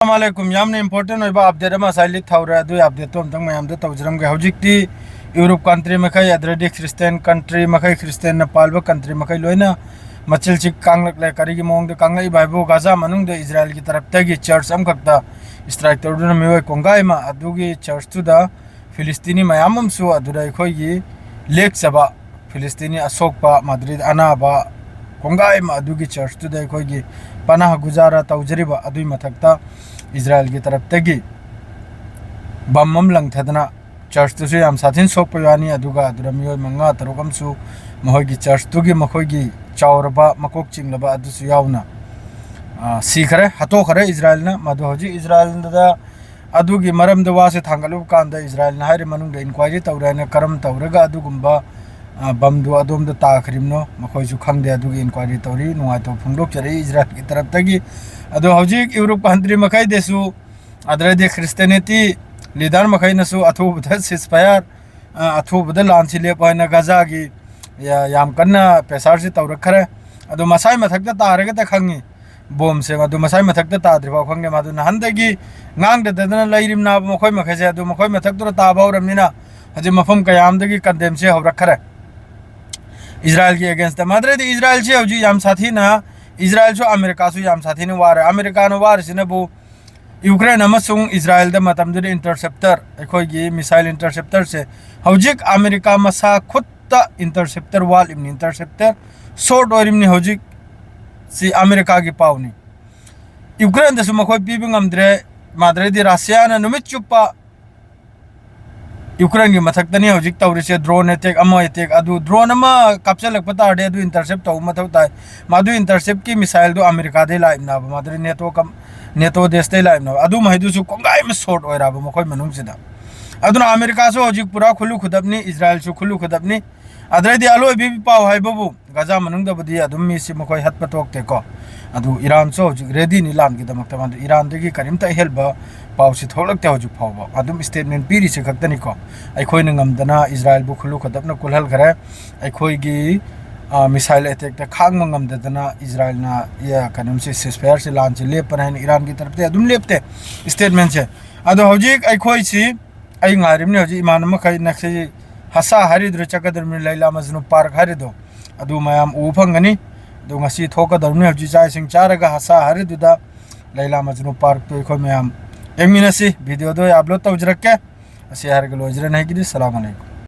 अस्सलामुअलैकुम यामने important होइबा update अमा साइलिक थाउरा दु अपडेट तो हमतंग मयाम दो तौजरम गे हौजिकती यूरोप कंट्री मखै अद्रेडी क्रिश्चियन कंट्री मखै क्रिश्चियन न पालबा कंट्री मखै लोइना मचिल चिक कांगलक ले करिगी मोंग दे कांगलै बाइबो गाजा मनुंग दे इजराइल की तरफ तगी चर्च अम खक्ता स्ट्राइक तौदुना मिवै कोंगाई मा अदुगी चर्च तुदा फिलिस्तीनी मयामम सु अदुदा इखोइगी लेक सबा फिलिस्तीनी असोकपा मद्रिद अनाबा कोंगाई मा अदुगी चर्च तुदा इखोइगी पनाह गुजारा तौजरिबा अदुई मथक्ता इजराइल की तरफ तगी बम लंगथदना चर्च तुसु याम साथिन सोकप यानी अदुगा अदुरा मियोय मंगा तरुकमसु महोगी चर्च तुगी मखोगी चावरबा मकोक चिंगलबा अदुसु यावना सीखरे हतोखरे इजराइल ना मदु होजी इजराइल दा अदुगी मरम द वासे थांगलु कांदा इजराइल ना हारे मनुंग द इंक्वायरी तौराने करम तौरगा अदुगुंबा बम दु अदोम द ताखरिमनो मखोयसु खंगदे अदुगी इंक्वायरी तौरी नुवाय तो फुंगदोक चरे इजराइल की तरफ तगी अदो हौजिक यूरोप कंट्री मखै देसु अदरदे क्रिश्चियनिटी लीडर मखै नसु अथुबद सिसफायर अथुबद लांची लेपायना गजागी याम कन्ना पेसार से तौरखरे अदो मसाई मथक्ता तारगे त खंगी बोम से अदो मसाई मथक्ता ताद्रिबा खंगे मदु नहंदगी ngang ददना लैरिम ना मखै मखैसे अदो मखै मथक्तुर ताबावरमनिना हजे मफम कयामदगी कंडेम से हौरखरे इजराइल की अगेंस्ट मदरदे इजराइल से हौजी याम साथी ना इजराइल सो अमेरिका सो याम साथी ने वार अमेरिका नो वार सिने बु यूक्रेन अमसुंग इजराइल द मतम दु इंटरसेप्टर अखोगी मिसाइल इंटरसेप्टर से हौजिक अमेरिका मसा खुत्ता इंटरसेप्टर वाल इम इंटरसेप्टर शॉर्ट और इमनी हौजिक सी अमेरिका की पावनी यूक्रेन दसु मखोय पीबिंगमद्रे माद्रेदी रशिया न नुमित चुप्पा यूक्रेन की मथक्तनी हौजिक तौरिसे ड्रोन अटैक अटैक अदु ड्रोन अमा कापचलक पताडे अदु इंटरसेप्ट तौ मथौ ताय मादु इंटरसेप्ट की मिसाइल दो अमेरिका दे लाइमना माद्रे नेटो देश दे लाइमना अदु महिदुसु कोंगाय म शॉर्ट ओइराबो मखोय मनुंग सिदा अदुना अमेरिका सो हौजिक पुरा खुलु खुदबनी इजराइल सु खुलु खुदबनी अद्रेदी अलोय बि पाव हाइबबु गजा मनुंग दबदी अदुम मिसि मखोय हतपतोकते को अदु ईरान सो हौजिक रेडी नि लान की दमकता मादु ईरान दगी करिमता हेल्बा पावसी थोलकते हौजिक फावबा अदुम स्टेटमेंट पीरी से खक्तनी को अखोय नंगमदना इजराइल बु खुलु खदबना कुलहल खरे अखोयगी मिसाइल अटैक त खांग मंगमदना इजराइल ना या कनम से सिसफायर से लान से लेपन है ईरान की तरफ ते अदुम लेपते स्टेटमेंट से अदो हौजिक अखोय सी आई ngarimni हौजी इमान मखै नक्से हसा हरिद्र चकदरमि लैला मजनु पार्क हरिदो अदु मयाम उ फंगनी दो ngasi थोकदरमि हौजी चाय सिंग चारगा हसा हरिदुदा लैला मजनु पार्क तो इखो मयाम एमिनसी वीडियो दो अपलोड तौजरके असे हरगलो जरे नहीं कि सलाम अलैकुम।